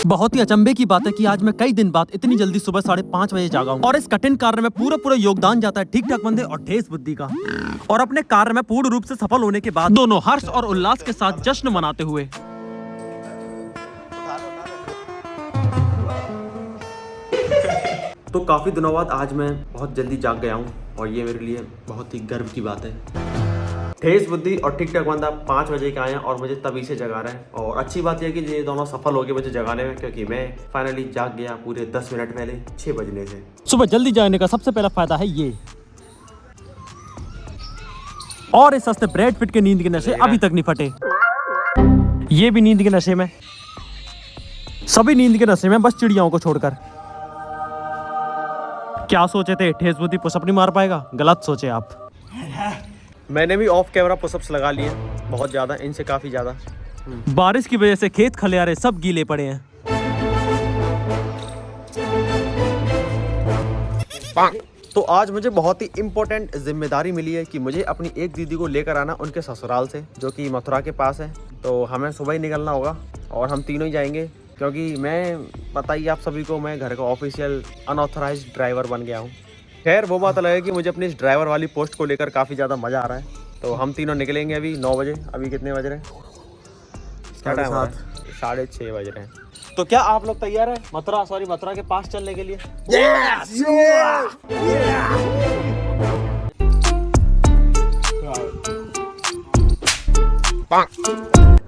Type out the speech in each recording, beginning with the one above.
बहुत ही अचंभे की बात है कि आज मैं कई दिन बाद इतनी जल्दी सुबह 5:30 बजे जागा हूँ और इस कठिन कार्य में पूरा योगदान जाता है ठीक ठाक बंदे और ठेस बुद्धि का। और अपने कार्य में पूर्ण रूप से सफल होने के बाद दोनों हर्ष और उल्लास के साथ जश्न मनाते हुए तो काफी दिनों बाद आज मैं बहुत जल्दी जाग गया हूँ और ये मेरे लिए बहुत ही गर्व की बात है। ठेस बुद्धि और ठीक ठाक बंदा 5 बजे के आए हैं और मुझे तभी से जगा रहे हैं। और अच्छी बात यह है कि ये दोनों सफल हो गए मुझे जगाने में, क्योंकि मैं फाइनली जाग गया पूरे 10 मिनट पहले 6 बजने से। सुबह जल्दी जागने का सबसे पहला फायदा है ये, और इस सस्ते ब्रेड पिट के नींद के नशे अभी तक नहीं फटे। ये भी नींद के नशे में, सभी नींद के नशे में, बस चिड़ियाओं को छोड़कर। क्या सोचे थे ठेस बुद्धि पुशअप नहीं मार पाएगा? गलत सोचे आप। मैंने भी ऑफ कैमरा पुशअप्स लगा लिए, बहुत ज्यादा, इनसे काफी ज्यादा। बारिश की वजह से खेत खलियारे सब गीले पड़े हैं। तो आज मुझे बहुत ही इम्पोर्टेंट जिम्मेदारी मिली है कि मुझे अपनी एक दीदी को लेकर आना उनके ससुराल से, जो कि मथुरा के पास है। तो हमें सुबह ही निकलना होगा और हम तीनों ही जाएंगे, क्योंकि मैं, पता ही आप सभी को, मैं घर का ऑफिशियल अनऑथराइज्ड ड्राइवर बन गया हूँ। खैर वो बात अलग है कि मुझे अपनी इस ड्राइवर वाली पोस्ट को लेकर काफ़ी ज़्यादा मज़ा आ रहा है। तो हम तीनों निकलेंगे अभी 9 बजे। अभी कितने बज रहे हैं? क्या टाइम है? 6:30 बज रहे हैं। तो क्या आप लोग तैयार हैं मथुरा के पास चलने के लिए? yes!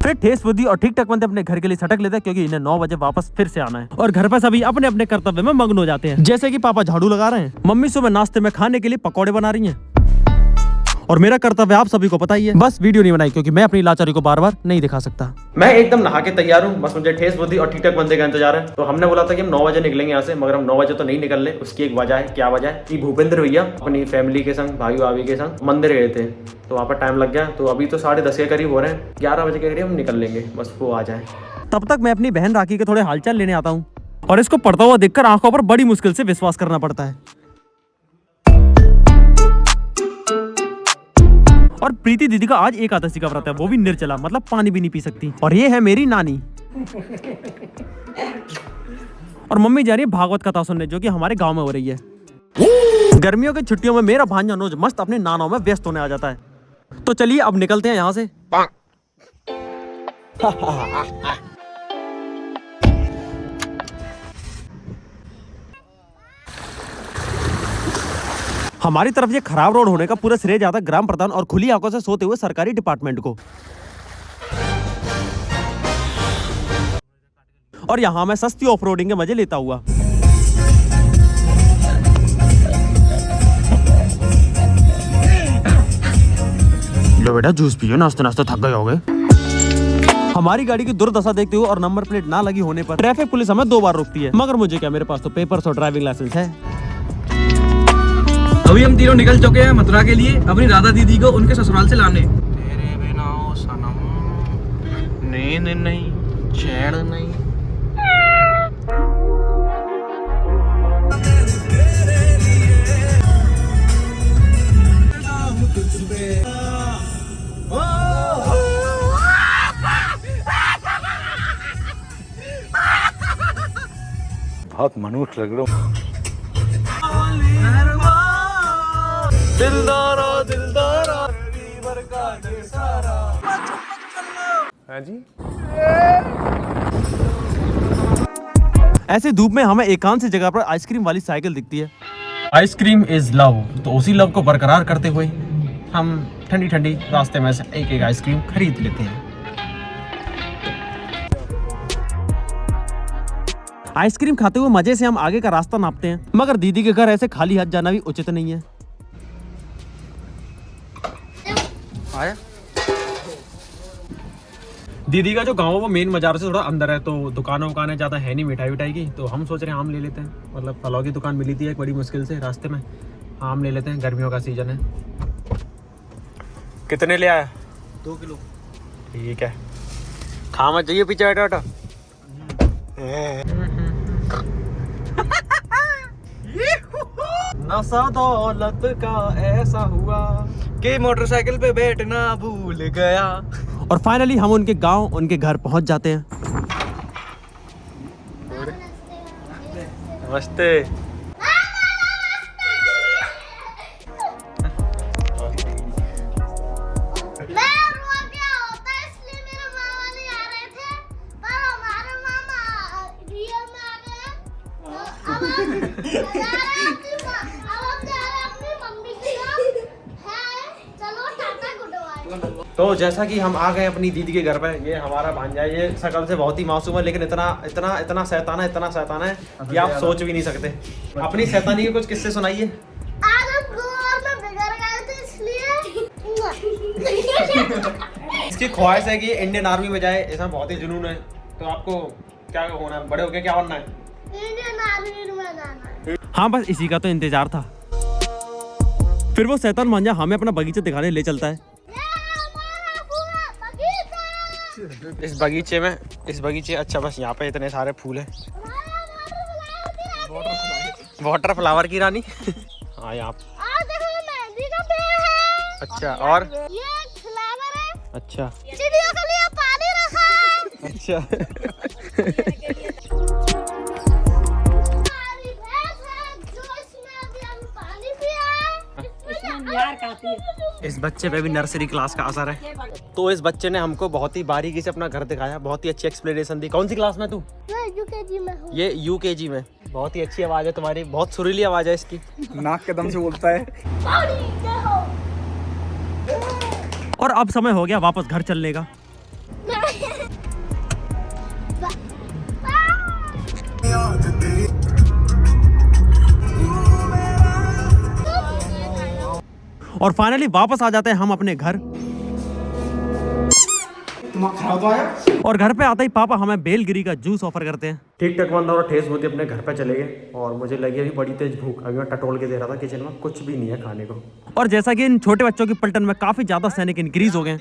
फिर ठेस बुद्धि और ठीक ठाक बंदे अपने घर के लिए सटक लेते हैं, क्योंकि इन्हें 9 बजे वापस फिर से आना है। और घर पर सभी अपने अपने कर्तव्य में मग्न हो जाते हैं, जैसे कि पापा झाड़ू लगा रहे हैं, मम्मी सुबह नाश्ते में खाने के लिए पकौड़े बना रही हैं, और मेरा कर्तव्य आप सभी को पता ही है, बस वीडियो नहीं बनाई क्योंकि मैं अपनी लाचारी को बार बार नहीं दिखा सकता। मैं एकदम नहा के तैयार हूँ, बस मुझे ठेस बुद्धि और ठीक ठाक बंदे का इंतजार है। तो हमने बोला था कि हम 9 बजे निकलेंगे यहाँ से, मगर हम 9 बजे तो नहीं निकल रहे। उसकी एक वजह है। क्या वजह है कि भूपेंद्र भैया अपनी फैमिली के संग, भाई भाभी के संग मंदिर गए थे, तो वहाँ पर टाइम लग गया। तो अभी तो 10:30 के करीब हो रहे हैं, 11 बजे के करीब हम निकल लेंगे, बस वो आ जाए। तब तक मैं अपनी बहन राखी के थोड़े हालचाल लेने आता हूँ, और इसको पढ़ता हुआ देखकर आंखों पर बड़ी मुश्किल से विश्वास करना पड़ता है। और प्रीति दीदी का आज एकादशी का व्रत है, वो भी निर्जला, मतलब पानी भी नहीं पी सकती। और ये है मेरी नानी, और मम्मी जा रही है भागवत कथा सुनने, जो कि हमारे गांव में हो रही है। गर्मियों की छुट्टियों में मेरा भांजा नोज मस्त अपने नानों में व्यस्त होने आ जाता है। तो चलिए अब निकलते हैं यहाँ से। हमारी तरफ ये खराब रोड होने का पूरा श्रेय जाता है ग्राम प्रधान और खुली आंखों से सोते हुए सरकारी डिपार्टमेंट को। और यहाँ मैं सस्ती ऑफ रोडिंग के मजे लेता हुआ लो बेटा जूस पियो, नाश्ते नाश्ते थक गए होगे। हमारी गाड़ी की दुर्दशा देखते हुए और नंबर प्लेट ना लगी होने पर ट्रैफिक पुलिस हमें 2 बार रोकती है, मगर मुझे क्या, मेरे पास तो पेपर्स और ड्राइविंग लाइसेंस है। अभी हम तीनों निकल चुके हैं मथुरा के लिए अपनी राधा दीदी को उनके ससुराल से लाने। तेरे बिना ओ सनम नींद नहीं, चैन नहीं। बहुत मनुष्य लग रहा हूँ। दिलदारा दिलदारा हाँ जी। ऐसे धूप में हमें एकांत सी जगह पर आइसक्रीम वाली साइकिल दिखती है। आइसक्रीम इज लव, तो उसी लव को बरकरार करते हुए हम ठंडी ठंडी रास्ते में से एक एक आइसक्रीम खरीद लेते हैं। आइसक्रीम खाते हुए मजे से हम आगे का रास्ता नापते हैं, मगर दीदी के घर ऐसे खाली हाथ जाना भी उचित नहीं है। आया? दीदी का जो गांव है वो मेन बाजार से थोड़ा अंदर है, तो दुकानें ज्यादा है नहीं मिठाई विठाई की। तो हम सोच रहे हैं आम ले लेते हैं, मतलब फलों की दुकान मिली थी एक बड़ी मुश्किल से रास्ते में, आम ले लेते हैं, गर्मियों का सीजन है। कितने ले आया? 2 किलो। ठीक है, खा मत जाइए पीछे बैठा। नशा दौलत का ऐसा हुआ कि मोटरसाइकिल पे बैठना भूल गया। और फाइनली हम उनके गांव, उनके घर पहुंच जाते हैं। नमस्ते। तो जैसा कि हम आ गए अपनी दीदी के घर पे, ये हमारा भांजा है। ये शकल से बहुत ही मासूम है, लेकिन इतना शैतान है कि आप सोच भी नहीं सकते। अपनी शैतानी के कुछ किस्से सुनाइए। इसकी ख्वाहिश है कि इंडियन आर्मी में जाए, इसमें बहुत ही जुनून है। तो आपको क्या होना है, बड़े होके क्या बनना है? इंडियन आर्मी में जाना है। हाँ, बस इसी का तो इंतजार था। फिर वो शैतान भांजा हमें अपना बगीचा दिखाने ले चलता है। इस बगीचे अच्छा, बस यहाँ पे इतने सारे फूल हैं। वाटर फ्लावर की रानी। हाँ, यहाँ मेहंदी का पेड़ है। अच्छा, और ये फ्लावर है। अच्छा, चिड़ियों के लिए पानी रखा है। अच्छा। हमारी भैंस है जो इसमें अभी हम पानी पिया है। इसमें यार खाती है। इस बच्चे पे भी नर्सरी क्लास का असर है। तो इस बच्चे ने हमको बहुत ही बारीकी से अपना घर दिखाया, बहुत ही अच्छी एक्सप्लेनेशन दी। कौन सी क्लास में तू? मैं यूकेजी में हूँ। ये यूकेजी में। बहुत ही अच्छी आवाज है तुम्हारी, बहुत सुरीली आवाज है इसकी। नाक के दम से बोलता है। और अब समय हो गया वापस घर चलने का। और फाइनली वापस आ जाते हैं हम अपने घर। और घर पे आते ही पापा हमें बेलगिरी का जूस ऑफर करते हैं। ठीक ठाक बंद और ठेस होती अपने घर पे चले गए। और मुझे लगी अभी बड़ी तेज भूख। अभी मैं टटोल के दे रहा था किचन में, कुछ भी नहीं है खाने को। और जैसा कि इन छोटे बच्चों की पलटन में काफी ज्यादा सैनिक इंक्रीज हो गए।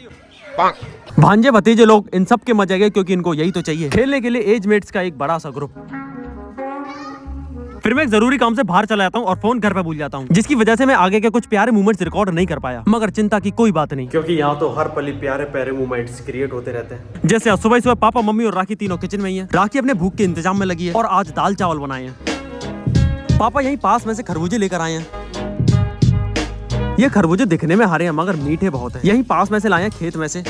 भांजे भतीजे लोग इन सब के मजे गए, क्योंकि इनको यही तो चाहिए, खेलने के लिए एज मेट्स का एक बड़ा सा ग्रुप। फिर मैं एक जरूरी काम से बाहर चला जाता हूँ और फोन घर पे भूल जाता हूँ, जिसकी वजह से मैं आगे के कुछ प्यारे मोमेंट्स रिकॉर्ड नहीं कर पाया। मगर चिंता की कोई बात नहीं, क्योंकि यहाँ तो हर पल प्यारे प्यारे मोमेंट्स क्रिएट होते रहते हैं। जैसे आज सुबह सुबह पापा, मम्मी और राखी तीनों किचन में ही है। राखी अपने भूख के इंतजाम में लगी है और आज दाल चावल बनाए हैं। पापा यहीं पास में से खरबूजे लेकर आए हैं। ये खरबूजे दिखने में हरे हैं मगर मीठे बहुत हैं। यहीं पास में से लाए हैं खेत में से।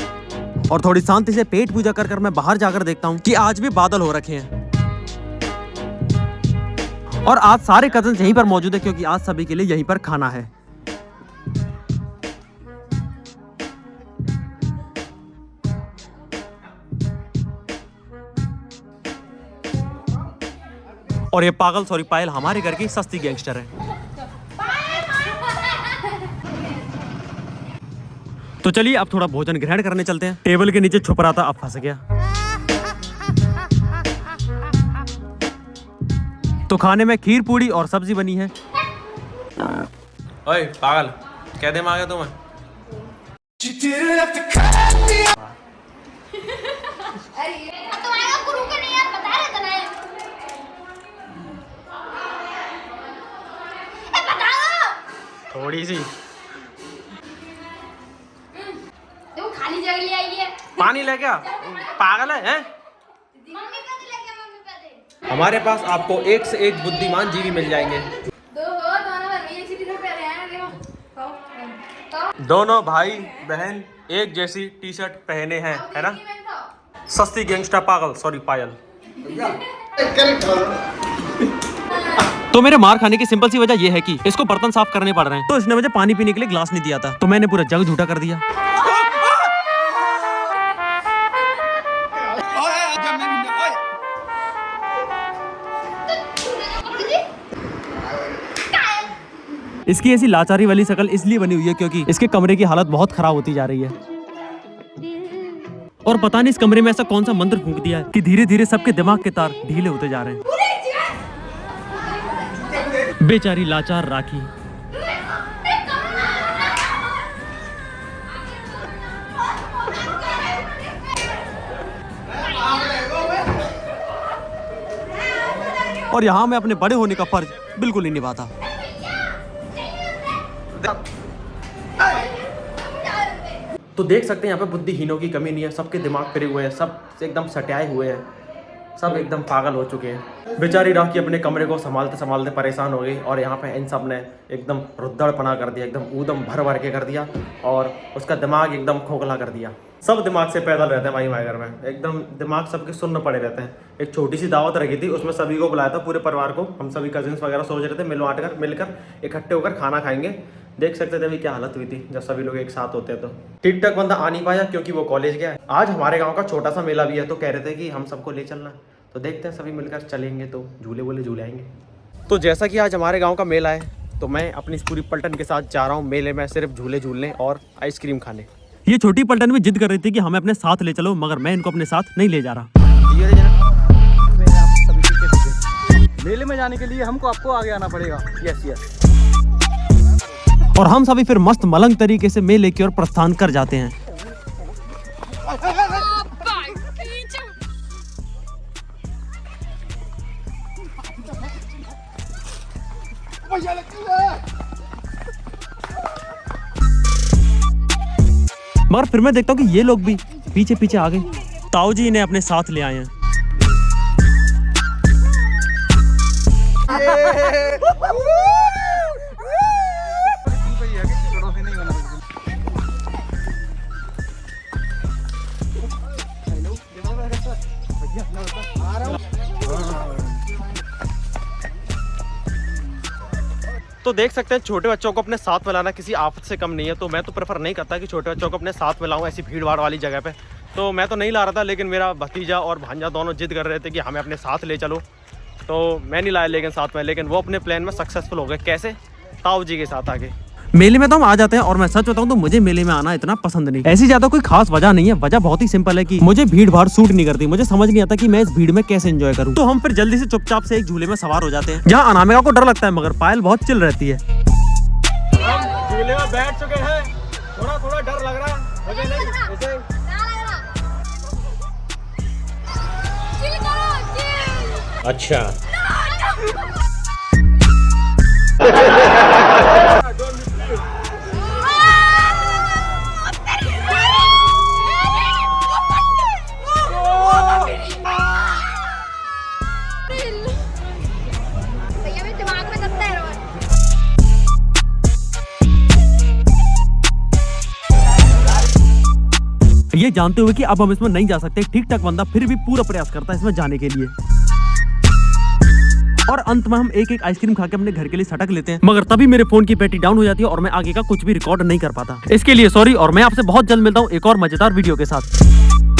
और थोड़ी शांति से पेट पूजा कर मैं बाहर जाकर देखता हूँ कि आज भी बादल हो रखे हैं। और आज सारे कजन्स यहीं पर मौजूद है, क्योंकि आज सभी के लिए यहीं पर खाना है। और ये पागल सॉरी पायल हमारे घर की सस्ती गैंगस्टर है। तो चलिए अब थोड़ा भोजन ग्रहण करने चलते हैं। टेबल के नीचे छुप रहा था, अब फंस गया। तो खाने में खीर पूड़ी और सब्जी बनी है। ओए पागल, क्या दे मांगे तुम्हें? तुम्हारा गुरु का नहीं यार, बता रहे थे ना। बताओ। थोड़ी सी देखो खाली जगह ले आई है। पानी ले क्या? पागल है? मम्मी का दे लेके मम्मी का दे। हमारे पास आपको एक से एक बुद्धिमान जीवी मिल जाएंगे। दोनों भाई बहन एक जैसी टी शर्ट पहने हैं, है ना? सस्ती गैंगस्टर पागल सॉरी पायल। तो मेरे मार खाने की सिंपल सी वजह यह है कि इसको बर्तन साफ करने पड़ रहे हैं। तो इसने मुझे पानी पीने के लिए ग्लास नहीं दिया था, तो मैंने पूरा जग झूठा कर दिया। इसकी ऐसी लाचारी वाली शक्ल इसलिए बनी हुई है क्योंकि इसके कमरे की हालत बहुत खराब होती जा रही है। और पता नहीं इस कमरे में ऐसा कौन सा मंत्र फूंक दिया है कि धीरे धीरे सबके दिमाग के तार ढीले होते जा रहे हैं। बेचारी लाचार राखी। और यहाँ मैं अपने बड़े होने का फर्ज बिल्कुल नहीं निभाता। तो देख सकते हैं यहाँ पे बुद्धिहीनों की कमी नहीं है, सबके दिमाग फिरे हुए हैं, सब एकदम सटाए हुए हैं, सब एकदम पागल हो चुके हैं। बेचारी राखी अपने कमरे को संभालते संभालते परेशान हो गई और यहाँ पे इन सब ने एकदम रुद्दड़पना कर दिया, एकदम ऊधम भर भर के कर दिया और उसका दिमाग एकदम खोखला कर दिया। सब दिमाग से पैदल रहते हैं भाई हमारे घर में, एकदम दिमाग सबके सुन्न पड़े रहते हैं। एक छोटी सी दावत रखी थी, उसमें सभी को बुलाया था, पूरे परिवार को। हम सभी कजिन्स वगैरह सोच रहे थे मिलकर इकट्ठे होकर खाना खाएंगे। देख सकते थे अभी क्या हालत हुई थी जब सभी लोग एक साथ होते हैं। तो ठीक ठाक बंदा आ नहीं पाया क्योंकि वो कॉलेज गया। आज हमारे गाँव का छोटा सा मेला भी है, तो कह रहे थे कि हम सबको ले चलना, तो देखते हैं सभी मिलकर चलेंगे तो झूले वूले झूलेंगे। तो जैसा कि आज हमारे गाँव का मेला है, तो मैं अपनी इस पूरी पलटन के साथ जा रहा हूँ मेले में सिर्फ झूले झूलने और आइसक्रीम खाने। ये छोटी पलटन भी जिद कर रही थी कि हमें अपने साथ ले चलो, मगर मैं इनको अपने साथ नहीं ले जा रहा। मेले में जाने के लिए हमको आपको आगे आना पड़ेगा। Yes yes. और हम सभी फिर मस्त मलंग तरीके से मेले की ओर प्रस्थान कर जाते हैं। मगर फिर मैं देखता हूँ कि ये लोग भी पीछे पीछे आ गए। ताऊ जी इन्हें अपने साथ ले आए हैं। तो देख सकते हैं छोटे बच्चों को अपने साथ में लाना किसी आफत से कम नहीं है। तो मैं तो प्रेफर नहीं करता कि छोटे बच्चों को अपने साथ में लाऊं ऐसी भीड़ भाड़ वाली जगह पे। तो मैं तो नहीं ला रहा था, लेकिन मेरा भतीजा और भांजा दोनों जिद कर रहे थे कि हमें अपने साथ ले चलो, तो मैं नहीं लाया लेकिन साथ में। लेकिन वो अपने प्लान में सक्सेसफुल हो गए। कैसे? ताऊ जी के साथ आगे। मेले में तो हम आ जाते हैं और मैं सच बताऊं तो मुझे मेले में आना इतना पसंद नहीं। ऐसी ज्यादा कोई खास वजह नहीं है, वजह बहुत ही सिंपल है कि मुझे भीड़ भाड़ सूट नहीं करती। मुझे समझ नहीं आता कि मैं इस भीड़ में कैसे एंजॉय करूं। तो हम फिर जल्दी से चुपचाप से एक झूले में सवार हो जाते हैं, जहाँ अनामिका को डर लगता है मगर पायल बहुत चिल रहती है। झूले में बैठ चुके हैं, थोड़ा थोड़ा डर लग रहा है मुझे। नहीं ऐसे अच्छा भैया मेरे दिमाग में दबता है रोज। ये जानते हुए कि अब हम इसमें नहीं जा सकते, ठीक ठाक बंदा फिर भी पूरा प्रयास करता है इसमें जाने के लिए। और अंत में हम एक एक आइसक्रीम खा के अपने घर के लिए सटक लेते हैं। मगर तभी मेरे फोन की बैटरी डाउन हो जाती है और मैं आगे का कुछ भी रिकॉर्ड नहीं कर पाता। इसके लिए सॉरी, और मैं आपसे बहुत जल्द मिलता हूँ एक और मजेदार वीडियो के साथ।